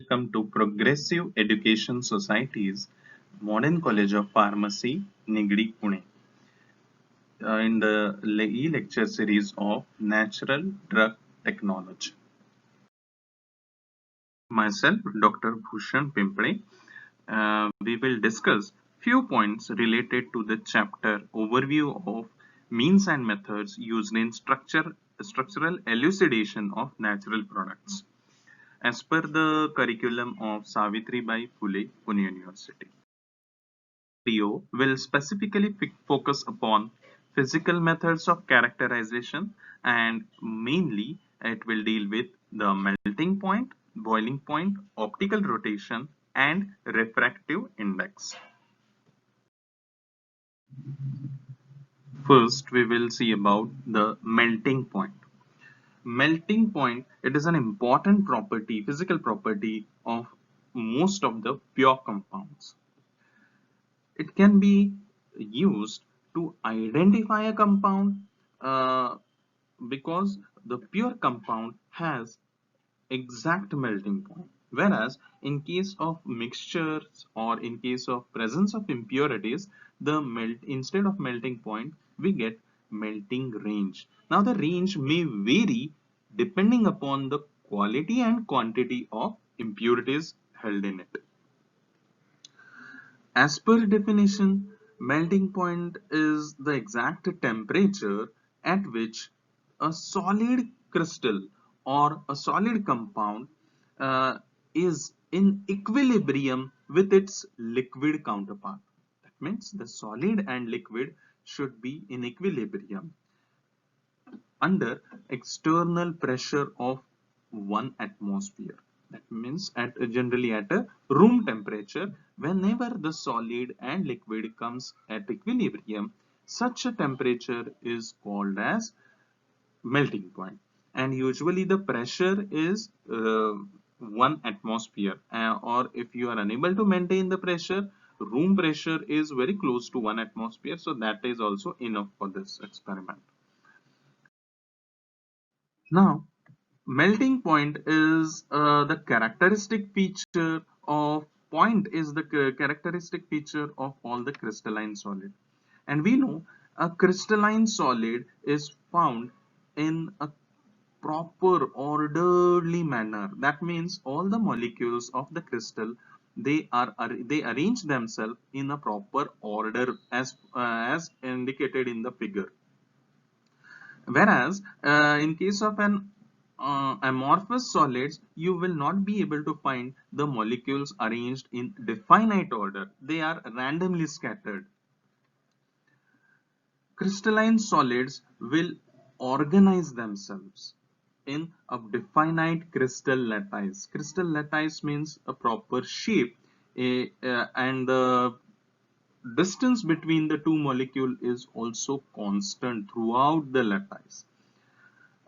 Welcome to Progressive Education Society's Modern College of Pharmacy, Nigdi, Pune, in the e-lecture series of Natural Drug Technology. Myself, Dr. Bhushan Pimpre, we will discuss few points related to the chapter overview of means and methods used in structural elucidation of natural products, as per the curriculum of Savitribai Phule, Pune University. Video will specifically focus upon physical methods of characterization, and mainly it will deal with the melting point, boiling point, optical rotation, and refractive index. First, we will see about the melting point. Melting point, it is an important property, physical property of most of the pure compounds. It can be used to identify a compound uh, because the pure compound has exact melting point, whereas in case of mixtures or in case of presence of impurities, the melt instead of melting point we get melting range. Now the range may vary depending upon the quality and quantity of impurities held in it. As per definition, melting point is the exact temperature at which a solid crystal or a solid compound is in equilibrium with its liquid counterpart. That means the solid and liquid should be in equilibrium under external pressure of 1 atmosphere. That means at generally at a room temperature, whenever the solid and liquid comes at equilibrium, such a temperature is called as melting point. And usually the pressure is 1 atmosphere, or if you are unable to maintain the pressure, room pressure is very close to 1 atmosphere, so that is also enough for this experiment. Now, melting point is the characteristic feature of characteristic feature of all the crystalline solid, and we know a crystalline solid is found in a proper orderly manner. That means all the molecules of the crystal, they arrange themselves in a proper order as indicated in the figure. Whereas in case of an amorphous solids, you will not be able to find the molecules arranged in definite order. They are randomly scattered. Crystalline solids will organize themselves in a definite crystal lattice. Crystal lattice means a proper shape, and the distance between the two molecules is also constant throughout the lattice.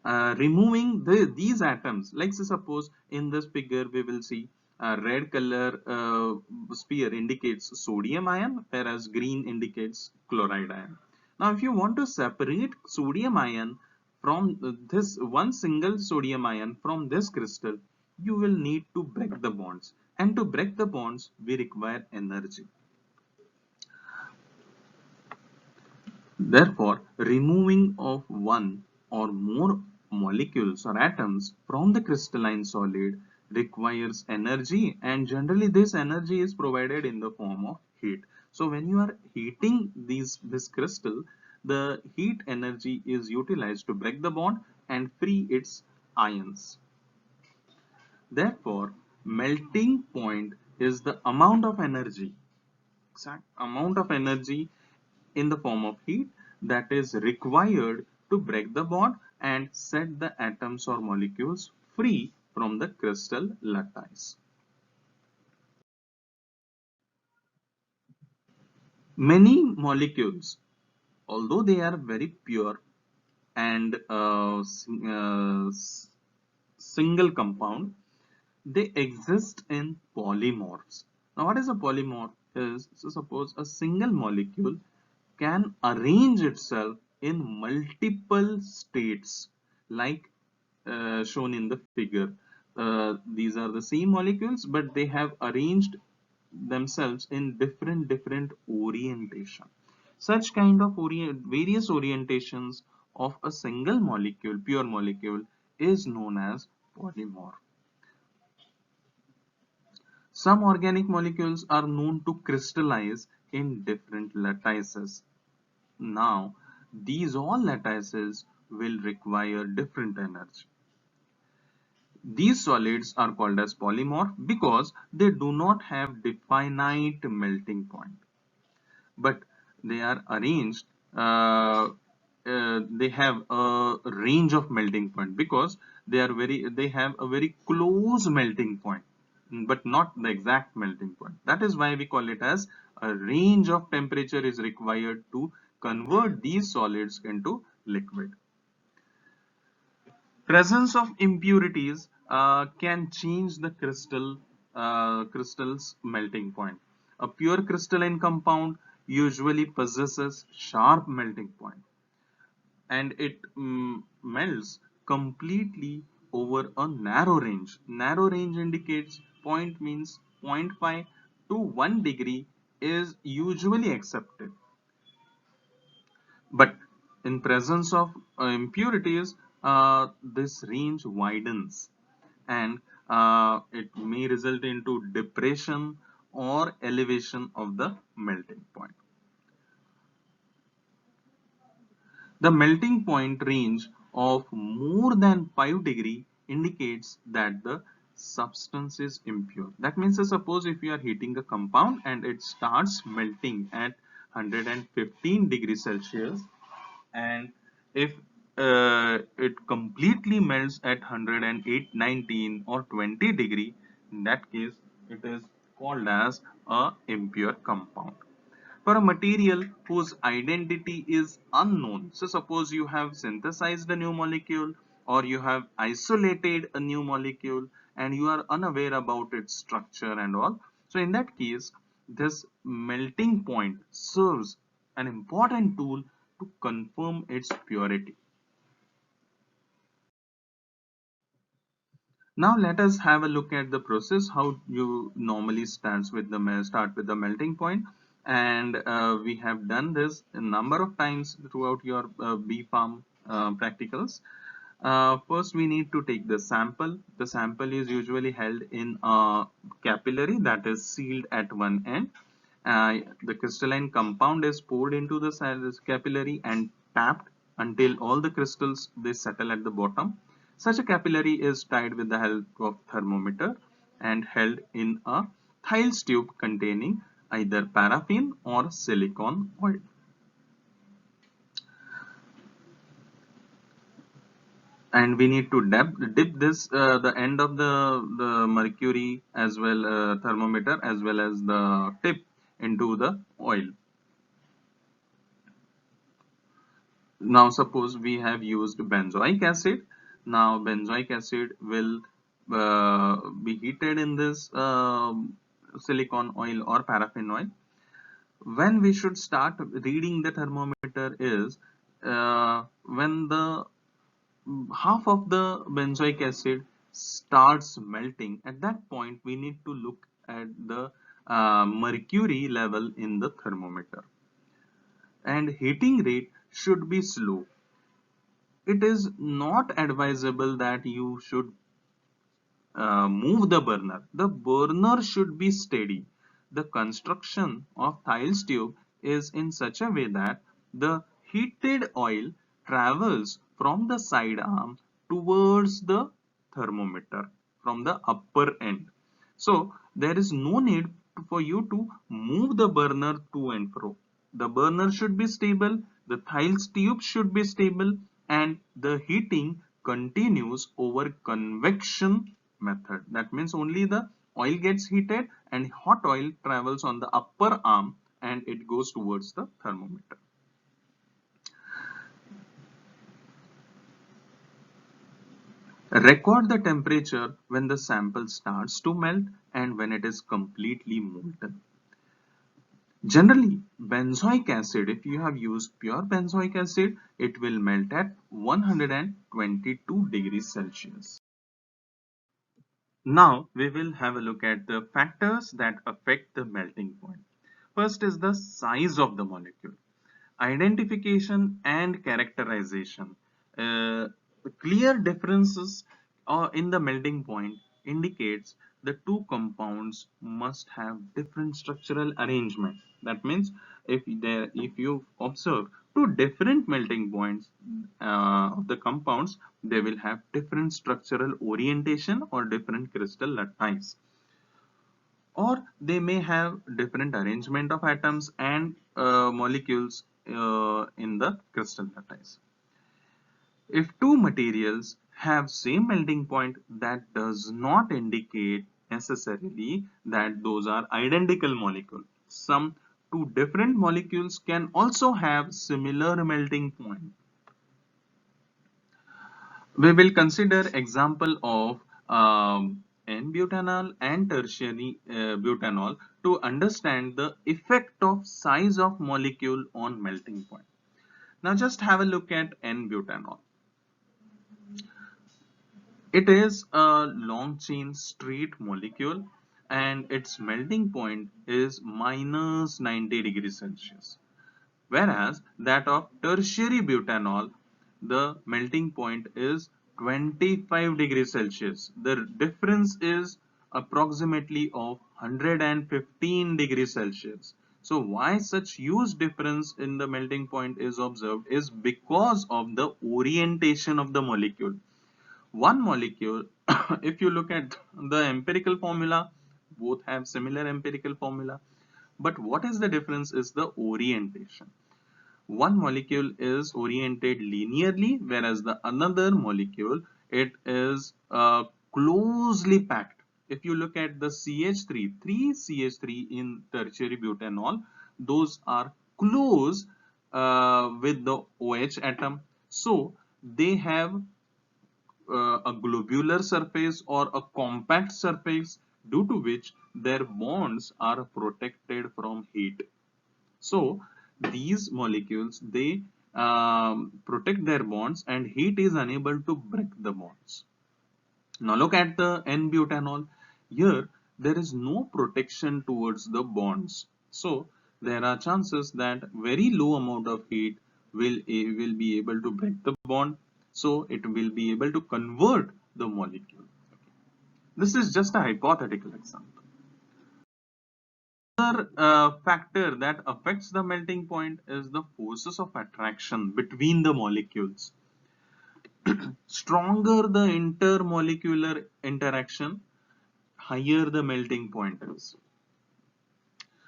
Removing these atoms, like suppose in this figure we will see a red color sphere indicates sodium ion, whereas green indicates chloride ion. Now if you want to separate sodium ion from this one single sodium ion from this crystal, you will need to break the bonds, and to break the bonds we require energy. Therefore, removing of one or more molecules or atoms from the crystalline solid requires energy, and generally this energy is provided in the form of heat. So when you are heating this crystal, the heat energy is utilized to break the bond and free its ions. Therefore, melting point is the amount of energy, exact amount of energy in the form of heat that is required to break the bond and set the atoms or molecules free from the crystal lattice. Many molecules, although they are very pure and single compound, they exist in polymorphs. Now, what is a polymorph? Is so suppose a single molecule can arrange itself in multiple states, like shown in the figure. These These are the same molecules, but they have arranged themselves in different orientation. Such kind of various orientations of a single molecule, pure molecule, is known as polymorph. Some organic molecules are known to crystallize in different lattices. Now, these all lattices will require different energy. These solids are called as polymorph because they do not have definite melting point, but they are arranged. They have a range of melting point because they have a very close melting point, but not the exact melting point. That is why we call it as a range of temperature is required to convert these solids into liquid. Presence of impurities can change the crystal's melting point. A pure crystalline compound usually possesses sharp melting point, and it melts completely over a narrow range. Narrow range indicates point means zero point 0.5 to 1 degree is usually accepted. But in presence of impurities, this range widens, and it may result into depression or elevation of the melting point. The melting point range of more than 5 degree indicates that the substance is impure. That means, suppose if you are heating a compound and it starts melting at 115 degrees Celsius, and if it completely melts at 108, 19 or 20 degree, in that case it is called as a impure compound. For a material whose identity is unknown, so suppose you have synthesized a new molecule or you have isolated a new molecule and you are unaware about its structure and all, so in that case this melting point serves an important tool to confirm its purity. Now let us have a look at the process how you normally start with the melting point, and we have done this a number of times throughout your B Farm practicals. First, we need to take the sample. The sample is usually held in a capillary that is sealed at one end. The crystalline compound is poured into the capillary and tapped until all the crystals they settle at the bottom. Such a capillary is tied with the help of thermometer and held in a Thales tube containing either paraffin or silicone oil. And we need to dip this the end of the mercury as well thermometer as well as the tip into the oil. Now suppose we have used benzoic acid. Now benzoic acid will be heated in this silicone oil or paraffin oil. When we should start reading the thermometer is when the half of the benzoic acid starts melting. At that point we need to look at the mercury level in the thermometer, and heating rate should be slow. It is not advisable that you should move the burner. The burner should be steady. The construction of Thales tube is in such a way that the heated oil travels from the side arm towards the thermometer from the upper end. So there is no need for you to move the burner to and fro. The burner should be stable, the Thales tube should be stable, and the heating continues over convection method. That means only the oil gets heated and hot oil travels on the upper arm and it goes towards the thermometer. Record the temperature when the sample starts to melt and when it is completely molten. Generally, benzoic acid, if you have used pure benzoic acid, it will melt at 122 degrees Celsius. Now we will have a look at the factors that affect the melting point. First is the size of the molecule. Identification and characterization. Clear differences in the melting point indicates the two compounds must have different structural arrangement. That means if you observe two different melting points of the compounds, they will have different structural orientation or different crystal lattice, or they may have different arrangement of atoms and molecules in the crystal lattice. If two materials have same melting point, that does not indicate necessarily that those are identical molecules. Some two different molecules can also have similar melting point. We will consider example of N-butanol and tertiary butanol to understand the effect of size of molecule on melting point. Now just have a look at N-butanol. It is a long chain straight molecule and its melting point is minus 90 degrees Celsius. Whereas that of tertiary butanol, the melting point is 25 degrees Celsius. The difference is approximately of 115 degrees Celsius. So why such huge difference in the melting point is observed is because of the orientation of the molecule. One molecule, if you look at the empirical formula, both have similar empirical formula, but what is the difference is the orientation. One molecule is oriented linearly, whereas the another molecule, it is closely packed. If you look at the CH3, 3CH3 in tertiary butanol, those are close with the OH atom. So they have a globular surface or a compact surface, due to which their bonds are protected from heat. So these molecules, they protect their bonds and heat is unable to break the bonds. Now look at the N-butanol. Here there is no protection towards the bonds. So there are chances that very low amount of heat will be able to break the bond. So it will be able to convert the molecule. This is just a hypothetical example. Another factor that affects the melting point is the forces of attraction between the molecules. Stronger the intermolecular interaction, higher the melting point is.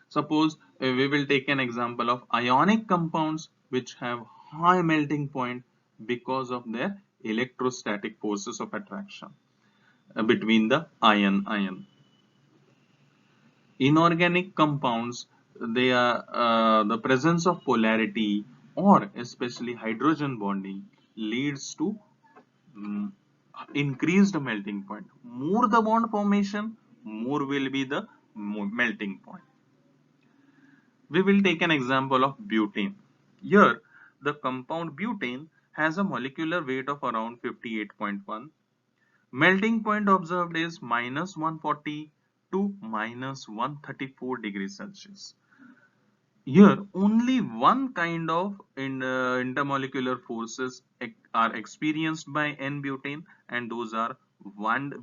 Suppose we will take an example of ionic compounds which have high melting point because of their electrostatic forces of attraction between the ion. Inorganic compounds, they are the presence of polarity or especially hydrogen bonding leads to mm, increased melting point. More the bond formation, more will be the melting point. We will take an example of butane. Here the compound butane has a molecular weight of around 58.1. Melting point observed is minus 140 to minus 134 degrees Celsius. Here, only one kind of intermolecular forces are experienced by N-butane, and those are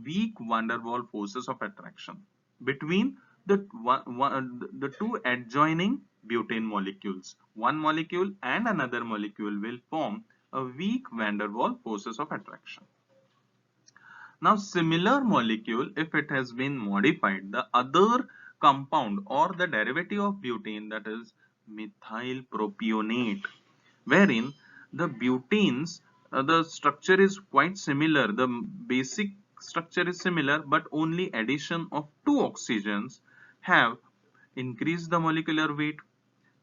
weak van der Waals forces of attraction between the two adjoining butane molecules. One molecule and another molecule will form a weak van der Waals forces of attraction. Now, similar molecule, if it has been modified, the other compound or the derivative of butane, that is methyl propionate, wherein the butanes, the structure is quite similar. The basic structure is similar, but only addition of two oxygens have increased the molecular weight.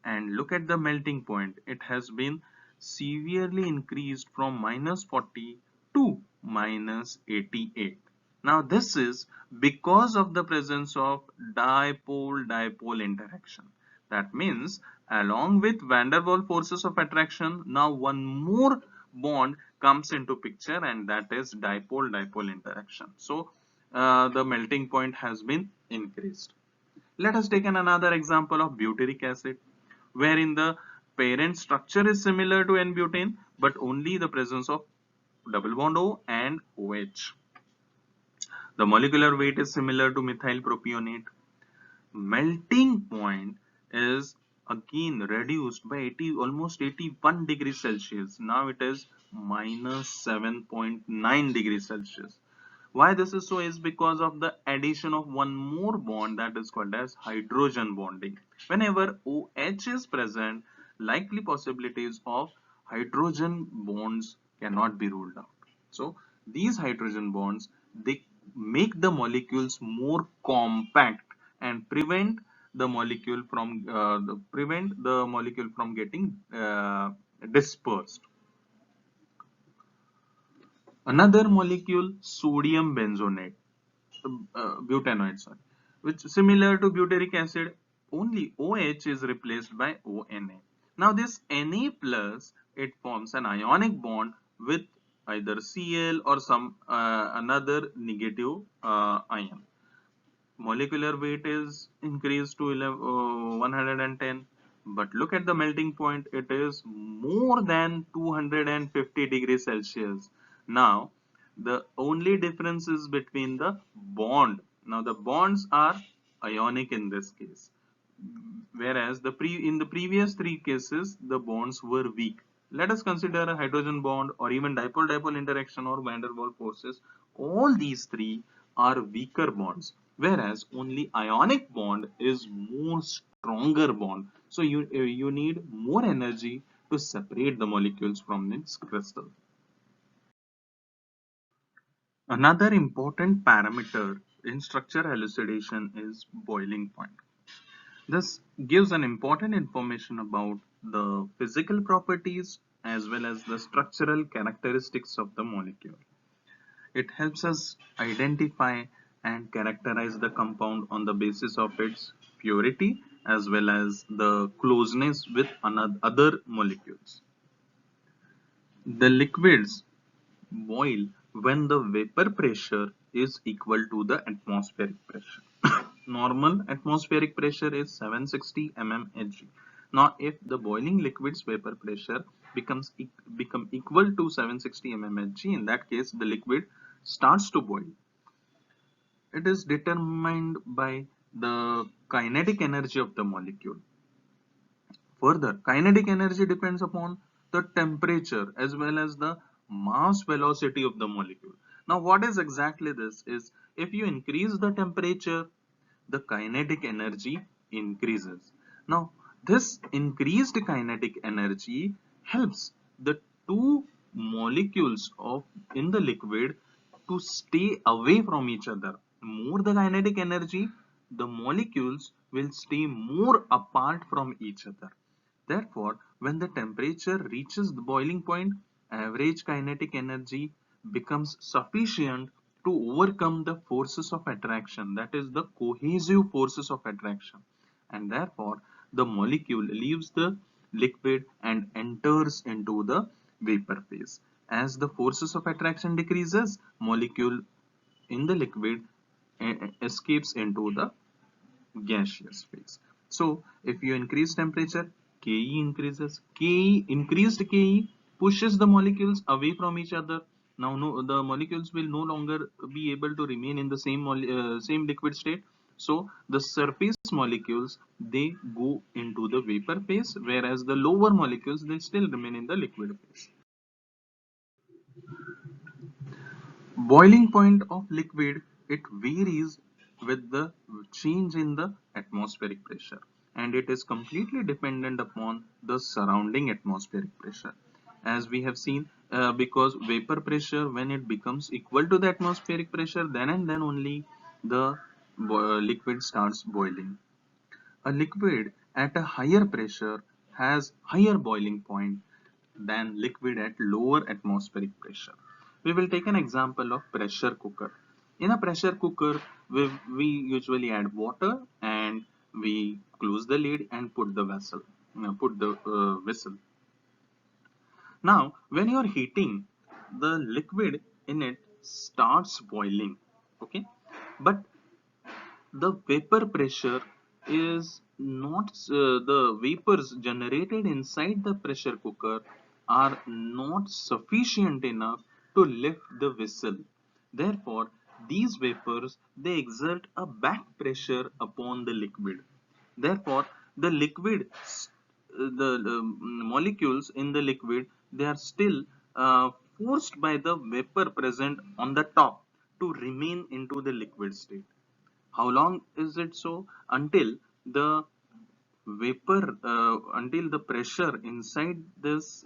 And look at the melting point. It has been severely increased from minus 40 to minus 88. Now this is because of the presence of dipole-dipole interaction. That means along with van der Waals forces of attraction, now one more bond comes into picture, and that is dipole-dipole interaction. So the melting point has been increased. Let us take another example of butyric acid, wherein the parent structure is similar to N-butane, but only the presence of double bond O and OH. The molecular weight is similar to methyl propionate. Melting point is again reduced by 80, almost 81 degrees Celsius. Now it is minus 7.9 degrees Celsius. Why this is so is because of the addition of one more bond that is called as hydrogen bonding. Whenever OH is present, likely possibilities of hydrogen bonds cannot be ruled out. So these hydrogen bonds, they make the molecules more compact and prevent the molecule from getting dispersed. Another molecule, sodium benzonate, butanoate, sorry, which similar to butyric acid, only OH is replaced by ONA. Now this Na plus, it forms an ionic bond with either Cl or some another negative ion. Molecular weight is increased to 110, but look at the melting point, it is more than 250 degrees Celsius. Now the only difference is between the bond. Now the bonds are ionic in this case, whereas in the previous three cases the bonds were weak. Let us consider a hydrogen bond or even dipole-dipole interaction or van der Waals forces. All these three are weaker bonds, whereas only ionic bond is more stronger bond. So you need more energy to separate the molecules from its crystal. Another important parameter in structure elucidation is boiling point. This gives an important information about the physical properties as well as the structural characteristics of the molecule. It helps us identify and characterize the compound on the basis of its purity as well as the closeness with other molecules. The liquids boil when the vapor pressure is equal to the atmospheric pressure. Normal atmospheric pressure is 760 mmHg. Now, if the boiling liquid's vapor pressure become equal to 760 mmHg, in that case, the liquid starts to boil. It is determined by the kinetic energy of the molecule. Further, kinetic energy depends upon the temperature as well as the mass velocity of the molecule. Now, what is exactly this is if you increase the temperature, the kinetic energy increases. Now, this increased kinetic energy helps the two molecules of in the liquid to stay away from each other. More the kinetic energy, the molecules will stay more apart from each other. Therefore, when the temperature reaches the boiling point, average kinetic energy becomes sufficient to overcome the forces of attraction, that is the cohesive forces of attraction, and therefore the molecule leaves the liquid and enters into the vapor phase. As the forces of attraction decreases, molecule in the liquid escapes into the gaseous phase. So if you increase temperature, Ke increases. Increased Ke pushes the molecules away from each other. Now the molecules will no longer be able to remain in the same liquid state. So the surface molecules, they go into the vapor phase, whereas the lower molecules, they still remain in the liquid phase. Boiling point of liquid, it varies with the change in the atmospheric pressure, and it is completely dependent upon the surrounding atmospheric pressure. As we have seen, because vapor pressure, when it becomes equal to the atmospheric pressure, then and then only the liquid starts boiling. A liquid at a higher pressure has higher boiling point than liquid at lower atmospheric pressure. We will take an example of pressure cooker. In a pressure cooker, we usually add water and we close the lid and put the whistle. Now, when you are heating, the liquid in it starts boiling. Okay. But the vapor pressure is not the vapors generated inside the pressure cooker are not sufficient enough to lift the vessel. Therefore, these vapors they exert a back pressure upon the liquid. Therefore, the liquid, the molecules in the liquid, they are still forced by the vapor present on the top to remain into the liquid state. How long is it so? Until the until the pressure inside this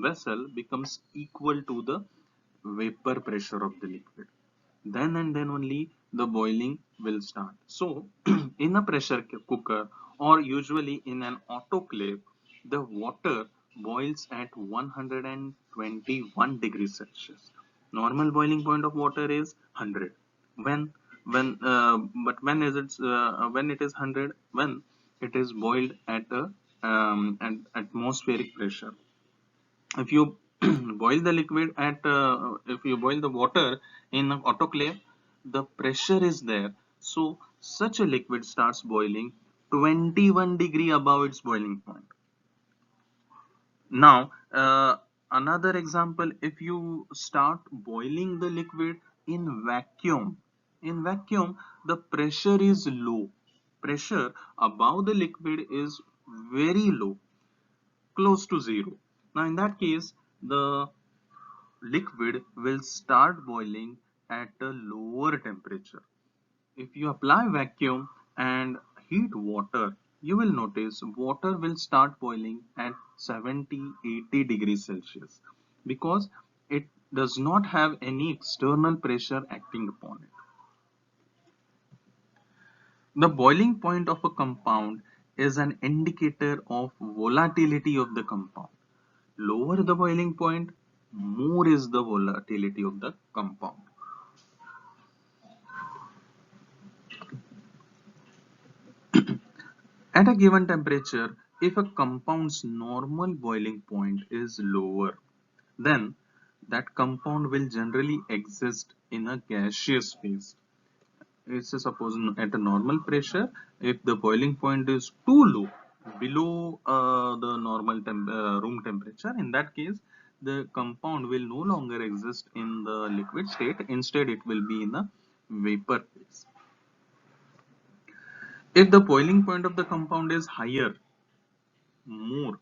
vessel becomes equal to the vapor pressure of the liquid. Then and then only the boiling will start. So, in a pressure cooker or usually in an autoclave, the water boils at 121 degrees Celsius. Normal boiling point of water is 100. When but when is it when it is 100? When it is boiled at a at atmospheric pressure. If you boil the liquid at if you boil the water in an autoclave, the pressure is there, so such a liquid starts boiling 21 degree above its boiling point. Now another example, if you start boiling the liquid in vacuum, the pressure is low. Pressure above the liquid is very low, close to zero. Now in that case, the liquid will start boiling at a lower temperature. If you apply vacuum and heat water, you will notice water will start boiling at 70-80 degrees Celsius because it does not have any external pressure acting upon it. The boiling point of a compound is an indicator of volatility of the compound. Lower the boiling point, more is the volatility of the compound. At a given temperature, if a compound's normal boiling point is lower, then that compound will generally exist in a gaseous phase. It's suppose at a normal pressure, if the boiling point is too low, below the normal room temperature, in that case, the compound will no longer exist in the liquid state. Instead, it will be in a vapor phase. If the boiling point of the compound is higher, more,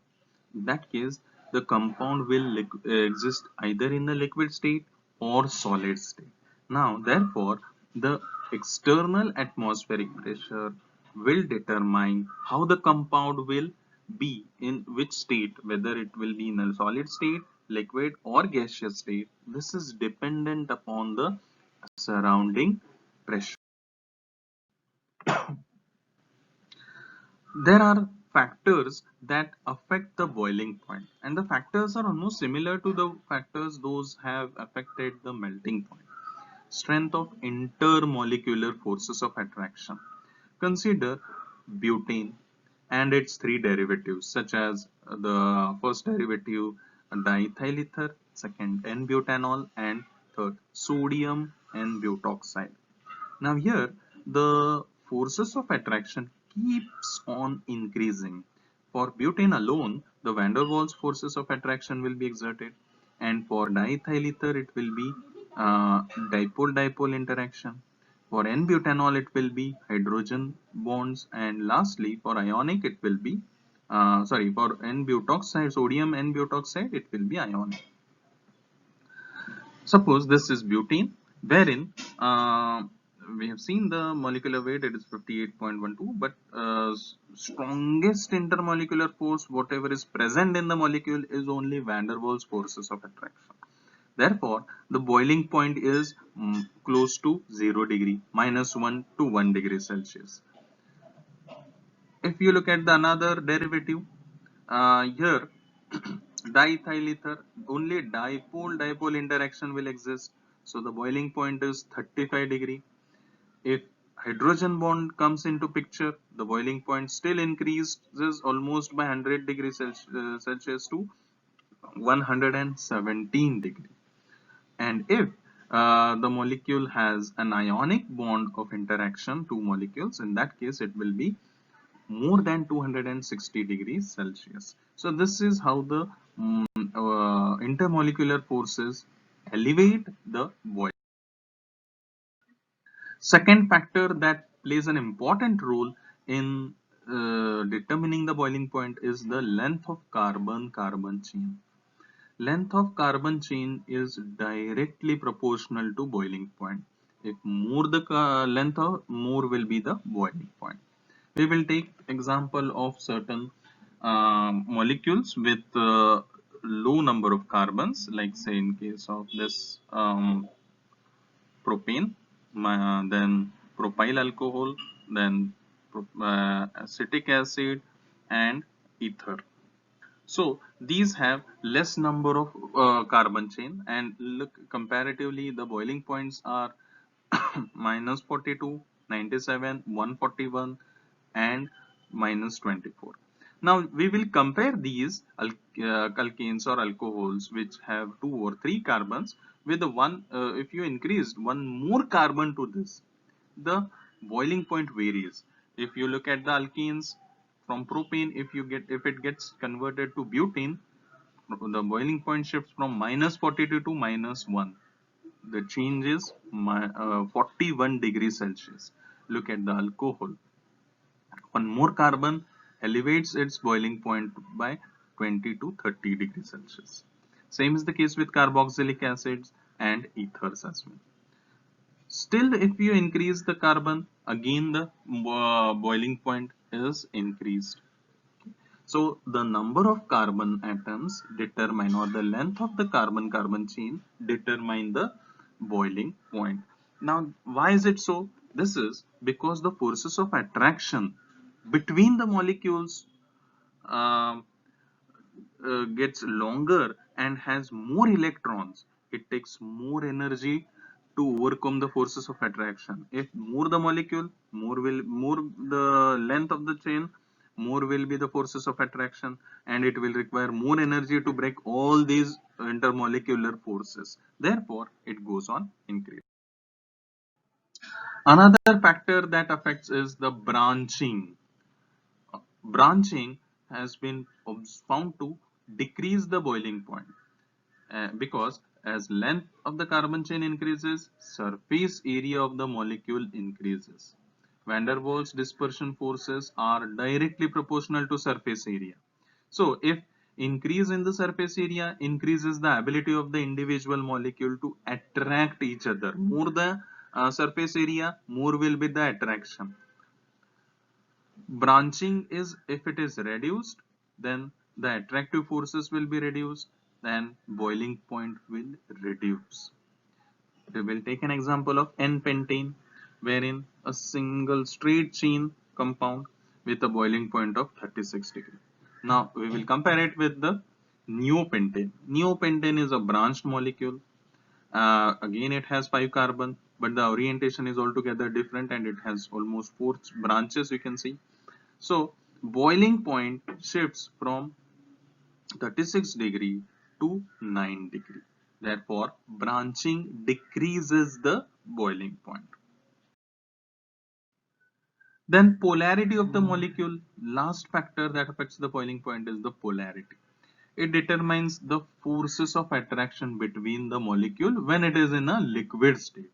in that case, the compound will exist either in the liquid state or solid state. Now, therefore, the external atmospheric pressure will determine how the compound will be in which state, whether it will be in a solid state, liquid, or gaseous state. This is dependent upon the surrounding pressure. There are factors that affect the boiling point, and the factors are almost similar to the factors those have affected the melting point. Strength of intermolecular forces of attraction. Consider butane and its three derivatives, such as the first derivative diethyl ether, second N-butanol, and third sodium N-butoxide. Now here the forces of attraction keeps on increasing. For butane alone, the van der Waals forces of attraction will be exerted, and for diethyl ether it will be dipole-dipole interaction. For N-butanol it will be hydrogen bonds, and lastly for ionic it will be for N-butoxide, sodium N-butoxide, it will be ionic. Suppose this is butane, wherein we have seen the molecular weight, it is 58.12, but strongest intermolecular force, whatever is present in the molecule, is only van der Waals forces of attraction. Therefore, the boiling point is close to 0 degree, -1 to 1 degree Celsius. If you look at the another derivative, here diethyl ether, only dipole-dipole interaction will exist. So the boiling point is 35 degree. If hydrogen bond comes into picture, the boiling point still increases almost by 100 degrees Celsius to 117 degree. And if the molecule has an ionic bond of interaction, two molecules. In that case, it will be more than 260 degrees Celsius. So this is how the intermolecular forces elevate the boiling. Second factor that plays an important role in determining the boiling point is the length of carbon-carbon chain. Length of carbon chain is directly proportional to boiling point. If more the length of, more will be the boiling point. We will take example of certain molecules with low number of carbons, like say in case of this propane, then propyl alcohol, then acetic acid and ether. So these have less number of carbon chain, and look comparatively the boiling points are minus 42, 97, 141 and minus 24. Now we will compare these alkanes or alcohols which have 2 or 3 carbons with the one. If you increased one more carbon to this, the boiling point varies. If you look at the alkenes from propane, if it gets converted to butane, the boiling point shifts from minus 42 to minus 1. The change is 41 degrees Celsius. Look at the alcohol. One more carbon elevates its boiling point by 20 to 30 degrees Celsius. Same is the case with carboxylic acids and ethers as well. Still, if you increase the carbon, again the boiling point is increased. So the number of carbon atoms determine, or the length of the carbon-carbon chain determine the boiling point. Now, why is it so? This is because the forces of attraction between the molecules uh, gets longer and has more electrons. It takes more energy to overcome the forces of attraction. If more the molecule, more the length of the chain, more will be the forces of attraction, and it will require more energy to break all these intermolecular forces. Therefore, it goes on increase. Another factor that affects is the branching. Branching has been found to decrease the boiling point because as length of the carbon chain increases, surface area of the molecule increases. Van der Waals dispersion forces are directly proportional to surface area. So if increase in the surface area increases the ability of the individual molecule to attract each other. More the surface area, more will be the attraction. Branching is, if it is reduced, then the attractive forces will be reduced, then boiling point will reduce. We will take an example of N-pentane, wherein a single straight chain compound with a boiling point of 36 degree. Now we will compare it with the neopentane. Neopentane is a branched molecule. Again, it has 5 carbon, but the orientation is altogether different, and it has almost 4 branches, you can see. So boiling point shifts from 36 degree to 9 degree. Therefore, branching decreases the boiling point. Then polarity of the molecule. Last factor that affects the boiling point is the polarity. It determines the forces of attraction between the molecule when it is in a liquid state.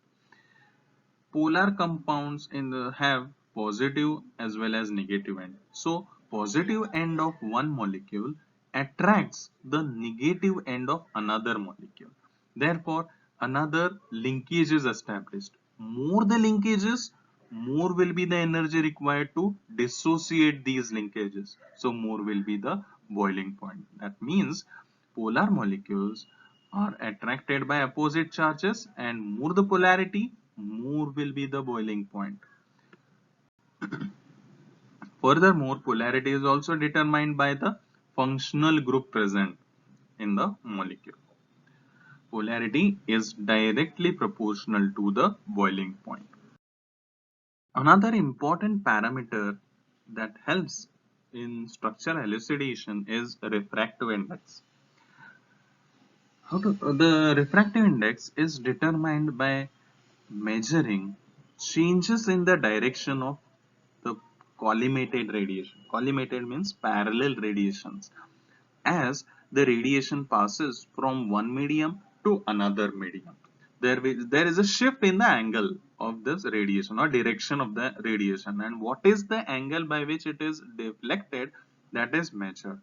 Polar compounds have positive as well as negative end. So positive end of one molecule attracts the negative end of another molecule. Therefore, another linkage is established. More the linkages, more will be the energy required to dissociate these linkages. So more will be the boiling point. That means polar molecules are attracted by opposite charges, and more the polarity, more will be the boiling point. Furthermore, polarity is also determined by the functional group present in the molecule. Polarity is directly proportional to the boiling point. Another important parameter that helps in structure elucidation is refractive index. The refractive index is determined by measuring changes in the direction of the collimated radiation. Collimated means parallel radiations as the radiation passes from one medium to another medium. There is a shift in the angle of this radiation or direction of the radiation, and what is the angle by which it is deflected, that is measured.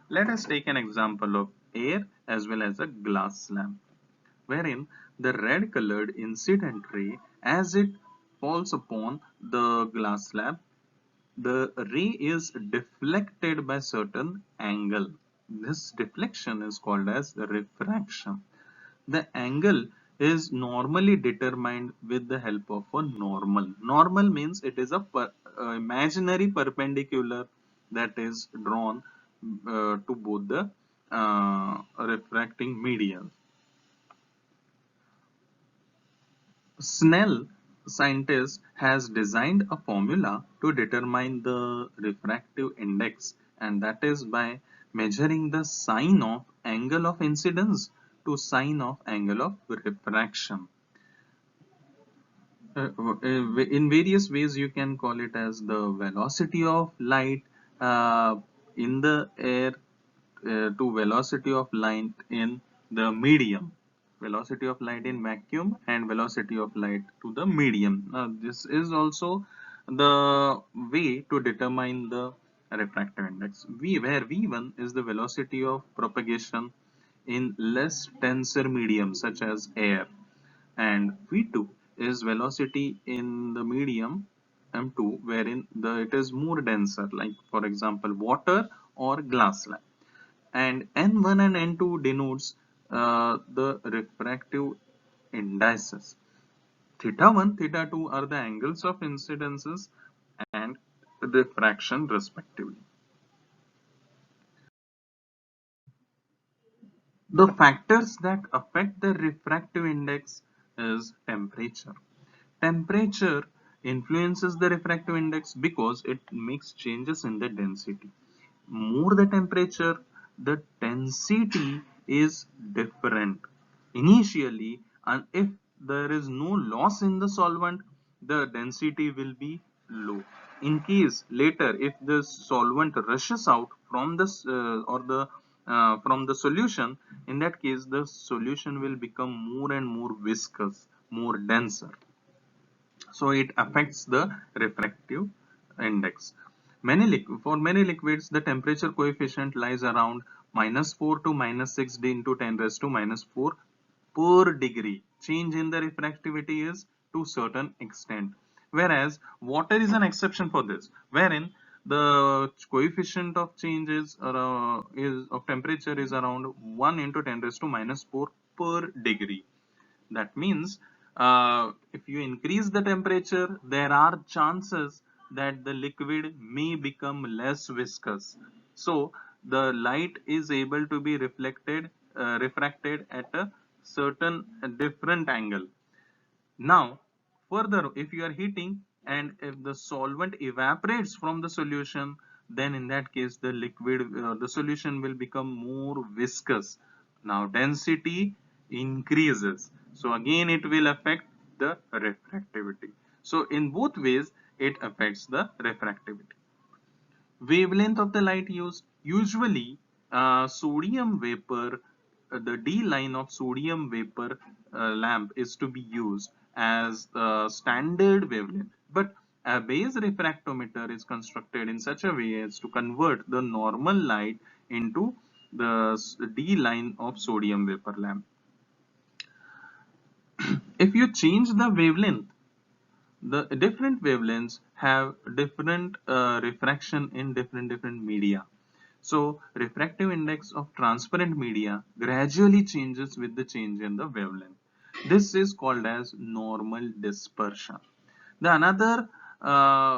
Let us take an example of air as well as a glass lamp, wherein the red colored incident ray, as it falls upon the glass slab, the ray is deflected by certain angle. This deflection is called as refraction. The angle is normally determined with the help of a normal. Normal means it is a imaginary perpendicular that is drawn to both the refracting mediums. Snell, scientist, has designed a formula to determine the refractive index, and that is by measuring the sine of angle of incidence to sine of angle of refraction. In various ways you can call it as the velocity of light uh, in the air to velocity of light in the medium, velocity of light in vacuum and velocity of light to the medium. Now this is also the way to determine the refractive index, where v1 is the velocity of propagation in less denser medium such as air, and v2 is velocity in the medium m2 wherein it is more denser, like for example water or glass slab. And n1 and n2 denotes the refractive indices. Theta 1, theta 2 are the angles of incidences and refraction respectively. The factors that affect the refractive index is temperature. Temperature influences the refractive index because it makes changes in the density. More the temperature, the density is different initially, and if there is no loss in the solvent, the density will be low. In case later if the solvent rushes out from this or the from the solution, in that case the solution will become more and more viscous, more denser, so it affects the refractive index. For many liquids, the temperature coefficient lies around -4 to -6 into 10 raised to -4 per degree. Change in the refractivity is to certain extent, whereas water is an exception for this, wherein the coefficient of change is of temperature is around 1 into 10 raised to -4 per degree. That means if you increase the temperature, there are chances that the liquid may become less viscous. So the light is able to be refracted at a certain different angle. Now, further, if you are heating and if the solvent evaporates from the solution, then in that case the solution will become more viscous. Now, density increases. So again, it will affect the refractivity. So in both ways, it affects the refractivity. Wavelength of the light used, usually sodium vapor, the D line of sodium vapor lamp is to be used as standard wavelength, but a base refractometer is constructed in such a way as to convert the normal light into the D line of sodium vapor lamp. If you change the wavelength, the different wavelengths have different refraction in different media. So refractive index of transparent media gradually changes with the change in the wavelength. This is called as normal dispersion. The another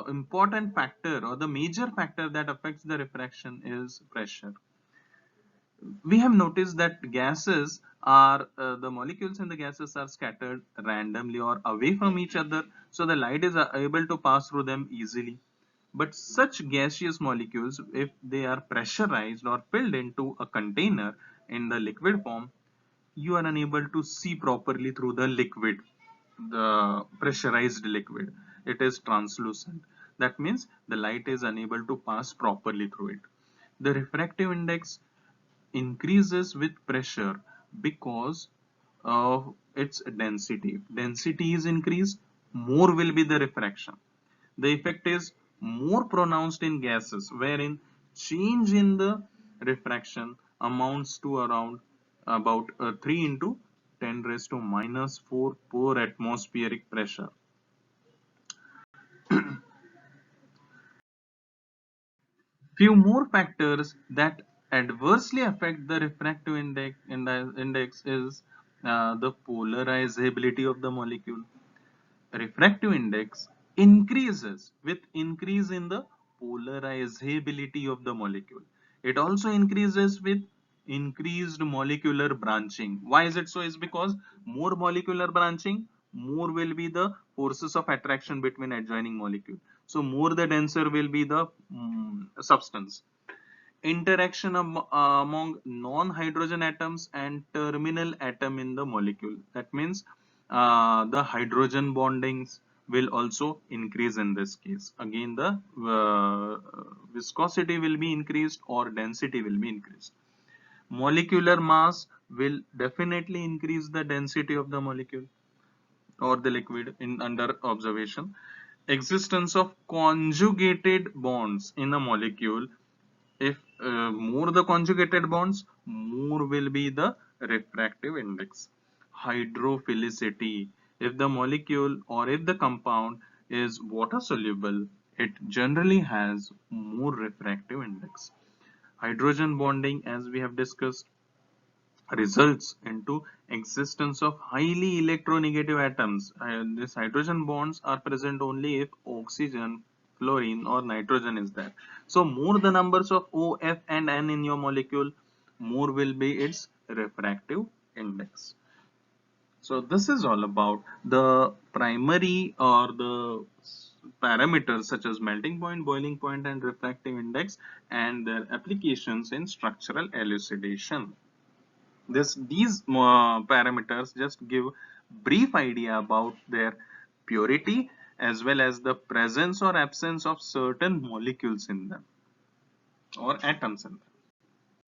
important factor or the major factor that affects the refraction is pressure. We have noticed that gases are the molecules in the gases are scattered randomly or away from each other, so the light is able to pass through them easily. But such gaseous molecules, if they are pressurized or filled into a container in the liquid form, you are unable to see properly through the liquid, the pressurized liquid. It is translucent. That means the light is unable to pass properly through it. The refractive index increases with pressure because of its density. Density is increased, more will be the refraction. The effect is more pronounced in gases, wherein change in the refraction amounts to around about 3 into 10 raised to minus 4 per atmospheric pressure. Few more factors that adversely affect the refractive index is the polarizability of the molecule. Refractive index increases with increase in the polarizability of the molecule. It also increases with increased molecular branching. Why is it so? Is because more molecular branching, more will be the forces of attraction between adjoining molecule. So more the denser will be the substance. Interaction among non-hydrogen atoms and terminal atom in the molecule. That means the hydrogen bondings will also increase in this case. Again, the viscosity will be increased or density will be increased. Molecular mass will definitely increase the density of the molecule or the liquid in under observation. Existence of conjugated bonds in a molecule. If more the conjugated bonds, more will be the refractive index. Hydrophilicity. If the molecule or if the compound is water soluble, it generally has more refractive index. Hydrogen bonding, as we have discussed, results into existence of highly electronegative atoms. These hydrogen bonds are present only if oxygen, fluorine or nitrogen is there. So more the numbers of O, F and N in your molecule, more will be its refractive index. So this is all about the primary or the parameters such as melting point, boiling point and refractive index and their applications in structural elucidation. These parameters just give brief idea about their purity as well as the presence or absence of certain molecules in them or atoms in them.